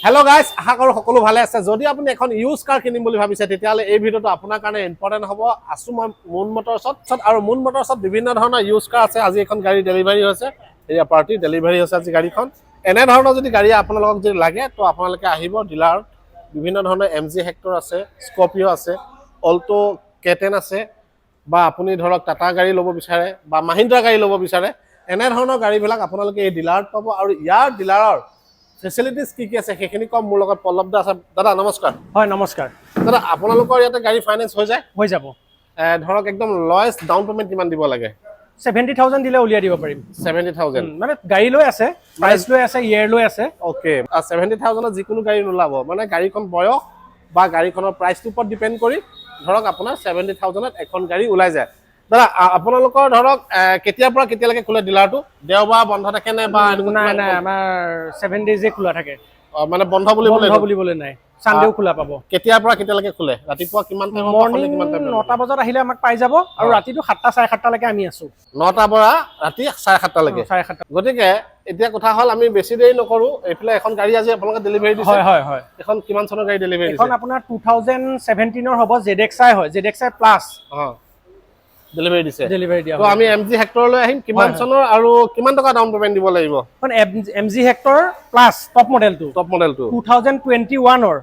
Hello' guys, আশা কৰোঁ সকলো ভালে আছে। যদি আপুনি এখন ইউজ কাৰ কিনিম বুলি ভাবিছে তেতিয়াহ'লে এই ভিডিঅ'টো আপোনাৰ কাৰণে ইম্পৰ্টেণ্ট হ'ব। আছোঁ মই মুন মটৰ্ছত আৰু মুন মটৰ্ছত বিভিন্ন ধৰণৰ ইউজ কাৰ আছে। আজি এখন গাড়ী ডেলিভাৰী হৈছে, এয়া পাৰ্টি ডেলিভাৰী হৈছে আজি গাড়ীখন। এনেধৰণৰ যদি গাড়ী আপোনালোকক যদি লাগে তো আপোনালোকে আহিব ডিলাৰ। বিভিন্ন ধৰণৰ MG হেক্টৰ আছে, স্কৰপিঅ' আছে, অল্টো K10 আছে, বা আপুনি ধৰক টাটা গাড়ী ল'ব বিচাৰে বা মাহিন্দ্ৰা গাড়ী ল'ব বিচাৰে, এনেধৰণৰ গাড়ীবিলাক আপোনালোকে এই ডিলাৰত পাব। আৰু ইয়াৰ ডিলাৰৰ ফেচিলিটিজ কি কি আছে সেইখিনি কম। মোৰ লগত পল্লৱ দা আছে। দাদা নমস্কাৰ। হয় নমস্কাৰ। দাদা আপোনালোকৰ ইয়াতে গাড়ী ফাইনেন্স হৈ যায়? হৈ যাব। ধৰক একদম লয়েষ্ট ডাউন পেমেণ্ট কিমান দিব লাগে? 70,000 দিলে উলিয়াই দিব পাৰিম। 70,000 মানে গাড়ী লৈ আছে, প্ৰাইচ লৈ আছে, ইয়েৰ লৈ আছে। অ'কে, 70,000 যিকোনো গাড়ী নোলাব, মানে গাড়ীখন বয়স বা গাড়ীখনৰ প্ৰাইচটোৰ ওপৰত ডিপেণ্ড কৰি ধৰক আপোনাৰ 70,000 এখন গাড়ী ওলাই যায়। দাদা আপোনালোকৰ ধৰক কেতিয়াৰ পৰা কেতিয়ালৈকে খোলে ডিলাৰটো? দেওবাৰ বন্ধ থাকে নে বা নাই নাই, আমাৰ 7 ডেইজে খোলা থাকে। মানে বন্ধ বুলিবলৈ নাই, চানডেও খোলা পাব। কেতিয়াৰ পৰা কেতিয়ালৈকে খোলে? ৰাতিপুৱা কিমান টাইম? মৰ্ণিং 9টা বজাত আহিলে আমাক পাই যাব, আৰু ৰাতিটো 7টা 7:30লৈকে আমি আছো। 9টাৰ পৰা ৰাতি 7:30লৈকে। 7:30। গতিকে এতিয়া কথা হ'ল আমি বেছি দেৰি নকৰোঁ। এইফালে এখন গাড়ী আজি আপোনালোকে ডেলিভাৰী দিছে। হয় হয় হয়। এখন কিমান চনৰ গাড়ী ডেলিভাৰী দিছে? এখন আপোনাৰ 2017 হ'ব, ZXi হয়, ZXi প্লাছ ডেলিভাৰী দিছে। ডেলিভাৰী দিয়া। তো আমি MG হেক্টৰলৈ আহিম। কিমান চনৰ আৰু কিমান টকা ডাউন পেমেণ্ট দিব লাগিব? এখন MG হেক্টৰ প্লাছ টপ মডেলটো 2021ৰ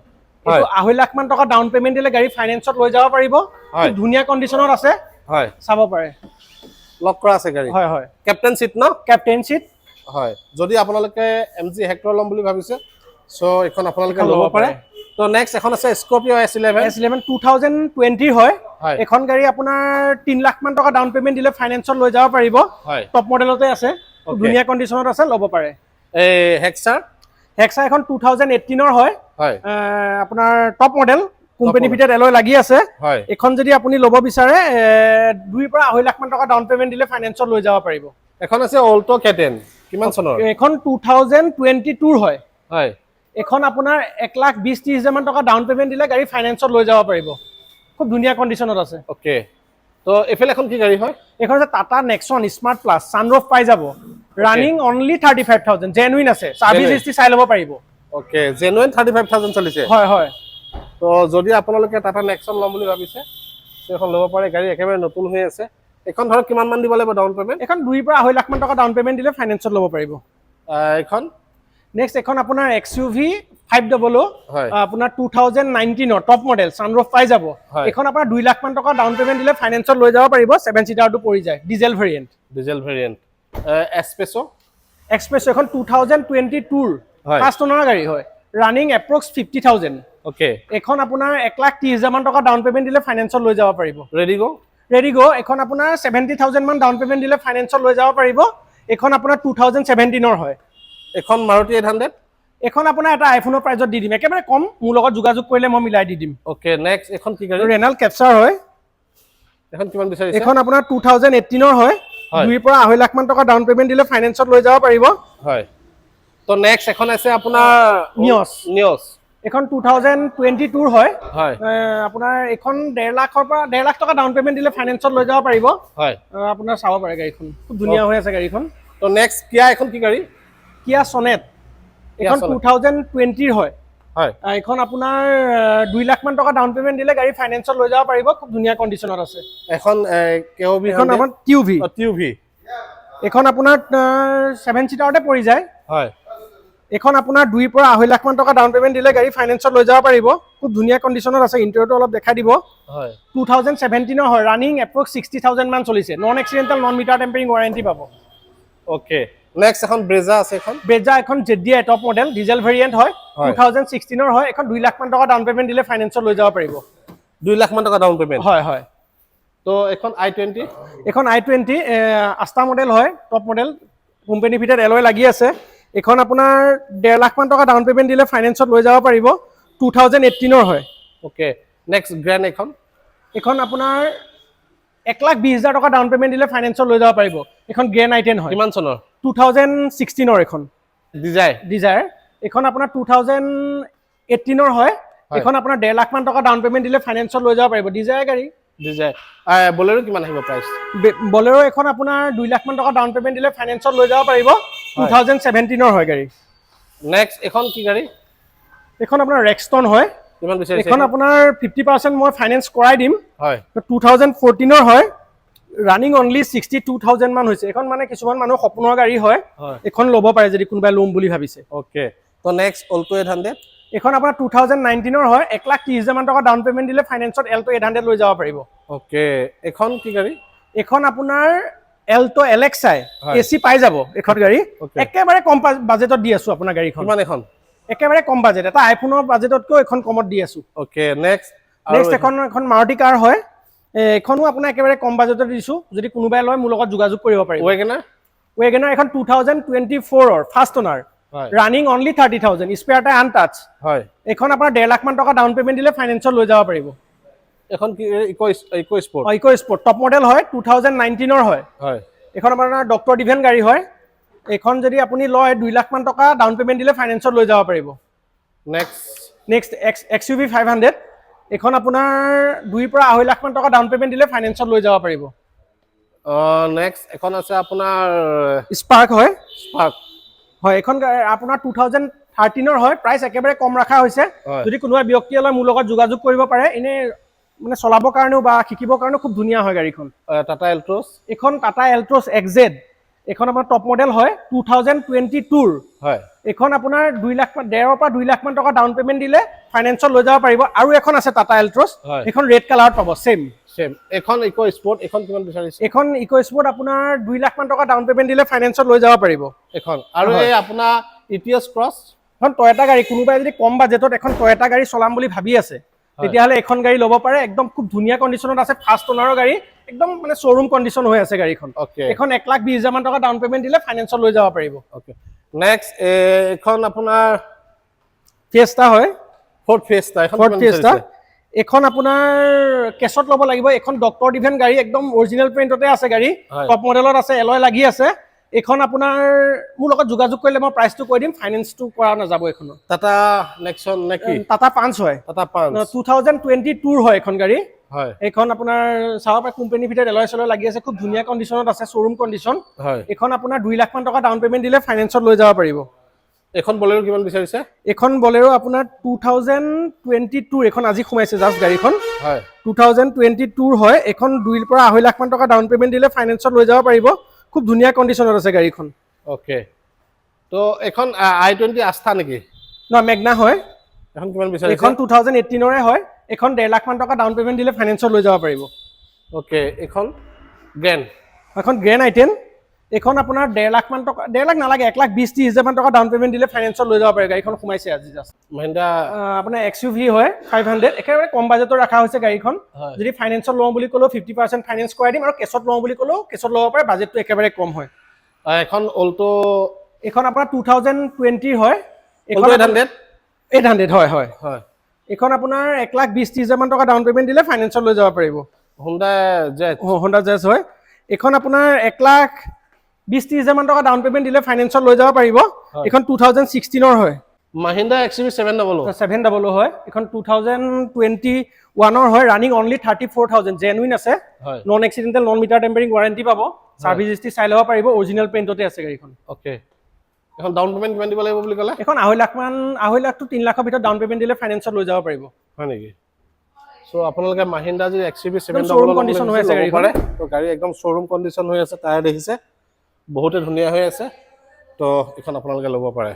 2.5 লাখ মান টকা ডাউন পেমেণ্ট দিলে গাড়ী ফাইনেন্সত লৈ যাব পাৰিব। ধুনীয়া কণ্ডিশ্যনত আছে, হয়, চাব পাৰে। লক কৰা আছে গাড়ী? হয় হয়। কেপ্টেইন চিট ন? Captain seat. হয়, যদি আপোনালোকে MG হেক্টৰ ল'ম বুলি ভাবিছে চ' এইখন আপোনালোকে ল'ব পাৰে। তো নেক্সট এখন আছে স্কৰপিঅ' S11 2020 হয়। এখন গাড়ী আপোনাৰ 3 লাখ মান টকা ডাউন পেমেণ্ট দিলে ফাইনেন্সত লৈ যাব পাৰিব। টপ মডেলতে আছে, ধুনীয়া কণ্ডিশ্যনত আছে, ল'ব পাৰে। এই হেক্সাৰ এখন 2018ৰ হয়, আপোনাৰ top model, company fitted alloy লাগি আছে। এখন যদি আপুনি ল'ব বিচাৰে 2 পৰা 2.5 লাখ মান টকা ডাউন পেমেণ্ট দিলে ফাইনেন্সত লৈ যাব পাৰিব। এখন আছে অল্টো K10, কিমান চনৰ? এখন 2022ৰ হয়। হয়, এখন আপোনাৰ 1,20,30,000 মান টকা ডাউন পেমেণ্ট দিলে গাড়ী ফাইনেন্সত লৈ যাব পাৰিব। খুব ধুনীয়া কণ্ডিশ্যনত আছে। অ'কে, তো এইফালে এখন কি গাড়ী হয়? এখন আছে Tata Nexon smart plus, sunroof পাই যাব। ৰানিং অনলি 35,000, জেনুইন আছে, ছাৰ্ভিচ হিষ্ট্ৰী চাই ল'ব পাৰিব। অ'কে, জেনুইন 35,000 চলিছে। হয় হয়। তো যদি আপোনালোকে টাটা নেক্সন ল'ম বুলি ভাবিছে সেইখন ল'ব পাৰে। গাড়ী একেবাৰে নতুন হৈ আছে। এখন ধৰক কিমান মান দিব লাগিব ডাউন পেমেণ্ট? এখন 2 পৰা 2.5 লাখ মান টকা ডাউন পেমেণ্ট দিলে ফাইনেন্সত ল'ব পাৰিব। এখন নেক্সট এখন আপোনাৰ XUV 500, আপোনাৰ 2019ৰ টপ মডেল, ছানৰুফ পাই যাব। এখন আপোনাৰ 2 লাখ মান টকা ডাউন পেমেণ্ট দিলে ফাইনেন্সত লৈ যাব পাৰিব। 7 চিটাৰটো পৰি যায়, ডিজেল ভেৰিয়েণ্ট। এক্সপ্ৰেছ এখন 2022ৰ 5 টনৰ গাড়ী হয়, ৰানিং এপ্ৰক্স 50,000। অ'কে, এখন আপোনাৰ 1,30,000 মান টকা ডাউন পেমেণ্ট দিলে ফাইনেন্সত লৈ যাব পাৰিব। ৰেডিগ' এখন আপোনাৰ 70,000 মান ডাউন পেমেণ্ট দিলে ফাইনেন্সত লৈ যাব পাৰিব। এখন আপোনাৰ 2017ৰ হয়। এখন মাৰুতি 800, এখন আপোনাৰ এটা আইফোনৰ প্ৰাইজত দি দিম, একেবাৰে কম। মোৰ লগত যোগাযোগ কৰিলে মই মিলাই দি দিম। অ'কে, নেক্সট এখন কি গাড়ী? ৰেনাল্ট কেপচাৰ হয়। এখন কিমান বিচাৰিছে? এখন আপোনাৰ 2018ৰ হয়, 2 পৰা 2.5 লাখ মান টকা ডাউন পেমেণ্ট দিলে ফাইনেন্সত লৈ যাব পাৰিব। হয়। তো নেক্সট এখন আছে আপোনাৰ নিয়ছ। এখন 2022ৰ হয়, আপোনাৰ এখন 1.5 লাখ টকা ডাউন পেমেণ্ট দিলে ফাইনেন্সত লৈ যাব পাৰিব। হয়, আপোনাৰ চাব পাৰে গাড়ীখন, খুব ধুনীয়া হৈ আছে গাড়ীখন। তো নেক্সট কিয়া এখন কি গাড়ী? কিয়া সনেট, এখন 2020ৰ হয়। এখন আপোনাৰ 2 লাখ মান টকা ডাউন পেমেণ্ট দিলে গাড়ী ফাইনেন্সত লৈ যাব পাৰিব। খুব ধুনীয়া কণ্ডিশ্যনত আছে। এখন এখন আমাৰ টিউভি। এখন আপোনাৰ 7 চিটাৰতে পৰি যায়। হয়, এখন আপোনাৰ 2 পৰা 2.5 লাখ মান টকা ডাউন পেমেণ্ট দিলে গাড়ী ফাইনেন্সত লৈ যাব পাৰিব। খুব ধুনীয়া কণ্ডিশ্যনত আছে। ইণ্টেৰিয়ৰটো অলপ দেখাই দিব। 2017ৰ হয়, ৰানিং এপ্ৰক্স 60,000 মান চলিছে। Non accidental, non meter tampering warranty পাব। অ'কে, নেক্সট এখন ব্ৰেজা আছে। এখন ZDI top model, diesel variant হয়, 2016ৰ হয়। এখন 2 লাখ মান টকা ডাউন পেমেণ্ট দিলে ফাইনেন্সত লৈ যাব পাৰিব। 2 লাখ মান টকা ডাউন পেমেণ্ট? হয় হয়। তো এখন i20, এখন i20 আস্তা মডেল হয়, top model, company fitted alloy লাগি আছে। এখন আপোনাৰ 1.5 লাখ মান টকা ডাউন পেমেণ্ট দিলে ফাইনেন্সত লৈ যাব পাৰিব। 2018ৰ হয়। অ'কে, নেক্সট গ্ৰেণ্ড এখন আপোনাৰ 1,20,000 টকা ডাউন পেমেণ্ট দিলে ফাইনেন্সত লৈ যাব পাৰিব। এখন গ্ৰেণ্ড i10 হয়। কিমান চনৰ? 2016ৰ এখন ডিজায়াৰ। এখন আপোনাৰ 2018ৰ হয়। এখন আপোনাৰ 1.5 লাখ মান টকা ডাউন পেমেণ্ট দিলে ফাইনেন্সত লৈ যাব পাৰিব। ডিজায়াৰ গাড়ী। বলেৰো কিমান আহিব প্ৰাইচ? বলেৰো এখন আপোনাৰ 2 লাখ মান টকা ডাউন পেমেণ্ট দিলে ফাইনেন্সত লৈ যাব পাৰিব। 2017ৰ হয় গাড়ী। নেক্সট এখন কি গাড়ী? এখন আপোনাৰ ৰেক্সটন হয় কিমান বিচাৰিছে এখন আপোনাৰ 50% মই ফাইনেন্স কৰাই দিম হয় 2014 ৰ হয় ৰানিং অনলি 62000 মান হৈছে এখন মানে কিছুমান মানুহ সপোনৰ গাড়ী হয় এখন ল'ব পাৰে যদি কোনোবাই ল'ম বুলি ভাবিছে ওকে তো নেক্সট অল্টো 800 এখন আপোনাৰ 2019 ৰ হয় 1,30,000 মান টকা ডাউন পেমেন্ট দিলে ফাইনেন্সত এল্টো 800 লৈ যাব পাৰিব ওকে এখন কি গাড়ী এখন আপোনাৰ এল্টো এলেক্সাই এসি পাই যাব এখন গাড়ী একেবাৰে কম বাজেটত দি আছো আপোনাৰ গাড়ীখন কিমান এখন একেবাৰে কম বাজেট এটা আইফোনৰ বাজেটতকৈ এখন কমত দি আছো ওকে নেক্সট এখন মাৰুতি কাৰ হয় এখনো আপোনাৰ একেবাৰে কম বাজেটত দিছো যদি কোনোবাই লয় মোৰ লগত যোগাযোগ কৰিব পাৰিব ৱেগনাৰ এখন 2024 ৰ first owner running only 30000 spare tyre untouch হয় এখন আপোনাৰ 1.5 লাখ মান টকা ডাউন পেমেন্ট দিলে ফাইনেন্সত লৈ যাব পাৰিব এখন কি EcoSport EcoSport top model হয় 2019 ৰ হয় এখন আপোনাৰ ডক্টৰ ডিভেন গাড়ী হয় এখন যদি আপুনি লয় 2 লাখ মান টকা ডাউন পেমেন্ট দিলে ফাইনেন্সত লৈ যাব পাৰিব নেক্সট XUV 500 এখন আপোনাৰ 2 পৰা 2.5 লাখ মান টকা ডাউন পেমেন্ট দিলে ফাইনেন্সত লৈ যাব পাৰিব নেক্সট এখন আছে আপোনাৰ স্পাৰ্ক হয় এখন আপোনাৰ 2013 ৰ হয় প্ৰাইস একেবাৰে কম ৰাখা হৈছে যদি কোনোবা ব্যক্তিয়ে লয় মোৰ লগত যোগাযোগ কৰিব পাৰে এনে মানে চলাবৰ কাৰণেও বা শিকিবৰ কাৰণেও খুব ধুনীয়া হয় গাড়ীখন টাটা এল্ট্ৰছ এখন টাটা এল্ট্ৰছ XZ এখন আপোনাৰ টপ মডেল হয় 2022 ৰ হয় এখন আপোনাৰ 2 লাখ 1.5 পৰা 2 লাখ মান টকা ডাউন পেমেন্ট দিলে ফাইনেন্সত লৈ যাব পাৰিব আৰু এখন আছে টাটা এল্ট্ৰছ এখন ৰেড কালাৰত পাব সেম এখন ইকো স্পৰ্ট এখন কিমান বিচাৰিছে এখন ইকো স্পৰ্ট আপোনাৰ 2 লাখ মান টকা ডাউন পেমেন্ট দিলে ফাইনেন্সত লৈ যাব পাৰিব এখন আৰু এই আপোনাৰ ইটিএছ ক্ৰছ এখন টয়োটা গাড়ী কোনোবাই যদি কম বাজেটত এখন টয়োটা গাড়ী চলাম বুলি ভাবি আছে তেতিয়াহলে এখন গাড়ী ল'ব পাৰে একদম খুব ধুনীয়া কন্ডিশনত আছে ফাৰ্ষ্ট ওনাৰৰ গাড়ী একদম মানে শ্বৰুম কন্ডিশন হৈ আছে গাড়ীখন এখন 1,20,000 মান টকা ডাউন পেমেন্ট দিলে ফাইনেন্সত লৈ যাব পাৰিব ওকে নেক্সট এখন আপোনাৰ ফিয়েষ্টা হয় ফৰ্ড ফিয়েষ্টা এখন আপোনাৰ কেছত ল'ব লাগিব এখন ডক্টৰ ডিভেন গাড়ী একদম অৰিজিনেল প্ৰিন্টতে আছে গাড়ী টপ মডেলত আছে এলয় লাগি আছে এখন আপোনাৰ মোৰ লগত যোগাযোগ কৰিলে মই প্ৰাইসটো কৈ দিম ফাইনেন্সটো কৰা নাযাব এখন টাটা নেক্সন নেকি টাটা পাঞ্চ হয় টাটা পাঞ্চ 2022 ৰ হয় এখন গাড়ী হয় এখন আপোনাৰ চাব পাৰে কোম্পানী ভিতৰত এলয় চলয় লাগি আছে খুব ধুনীয়া কন্ডিশনত আছে শ্বৰুম কন্ডিশন হয় এখন আপোনাৰ 2 লাখ মান টকা ডাউন পেমেন্ট দিলে ফাইনেন্সত লৈ যাব পাৰিব এখন বলেৰো কিমান বিচাৰিছে এখন বলেৰো আপোনাৰ 2022 এখন আজি খুমাইছে জাস্ট গাড়ীখন হয় 2022 ৰ হয় এখন 2 পৰা 2.5 লাখ মান টকা ডাউন পেমেন্ট দিলে ফাইনেন্সত লৈ যাব পাৰিব খুব ধুনীয়া কন্ডিশনত আছে গাড়ীখন ওকে তো এখন i20 আস্থা নেকি না মেগনা হয় এখন কিমান বিচাৰিছে এখন 2018 ৰে হয় এখন 1.5 লাখ মান টকা ডাউন পেমেন্ট দিলে ফাইনেন্সত লৈ যাব পাৰিব ওকে এখন গ্ৰেন্ড এখন গ্ৰেন্ড আইটেন এখন আপোনাৰ 1.5 লাখ মান টকা 1.5 লাখ নালাগে 1,20,000 মান টকা ডাউন পেমেন্ট দিলে ফাইনেন্সত লৈ যাব পাৰে গাড়ীখন খুমাইছে আজি জাস্ট মহিন্দ্ৰা আপোনাৰ XUV হয় 500 একেবাৰে কম বাজেটত ৰাখা হৈছে গাড়ীখন যদি ফাইনেন্সত লওঁ বুলি ক'লো 50% ফাইনেন্স কৰাই দিম আৰু কেছত লওঁ বুলি ক'লো কেছত ল'ব পাৰে বাজেটটো একেবাৰে কম হয় এখন অল্টো এখন আপোনাৰ 2020 হয় এখন 800 হয় হয় হয় এখন আপোনাৰ 1,20,000 মান টকা ডাউন পেমেন্ট দিলে ফাইনেন্সত লৈ যাব পাৰিব Honda Jazz হয় এখন আপোনাৰ 1,20,000 মান টকা ডাউন পেমেন্ট দিলে ফাইনেন্সত লৈ যাব পাৰিব এখন 2016 ৰ হয় মহিন্দ্ৰা XUV 700 হয় এখন 2021 ৰ হয় ৰানিং অনলি 34,000 জেনুইন আছে non accidental non meter tampering warranty পাব সাৰ্ভিস হিষ্ট্ৰি চাই ল'ব পাৰিব অৰিজিনেল পেইণ্টতে আছে গাড়ীখন ওকে এখন ডাউন পেমেন্ট কিমান দিব লাগিব বুলি ক'লে এখন 2.5 লাখ মান 2.5 লাখ to 3 লাখৰ ভিতৰত ডাউন পেমেন্ট দিলে ফাইনেন্সত লৈ যাব পাৰিব হয় নেকি সো আপোনালোকে মহিন্দ্ৰা যদি XUV 700 শ্বৰুম কন্ডিশন হৈ আছে গাড়ীখন তো গাড়ী একদম শ্বৰুম কন্ডিশন হৈ আছে টায়াৰ দেখিছে বহুতে ধুনীয়া হৈ আছে তো এখন আপোনালোকে ল'ব পাৰে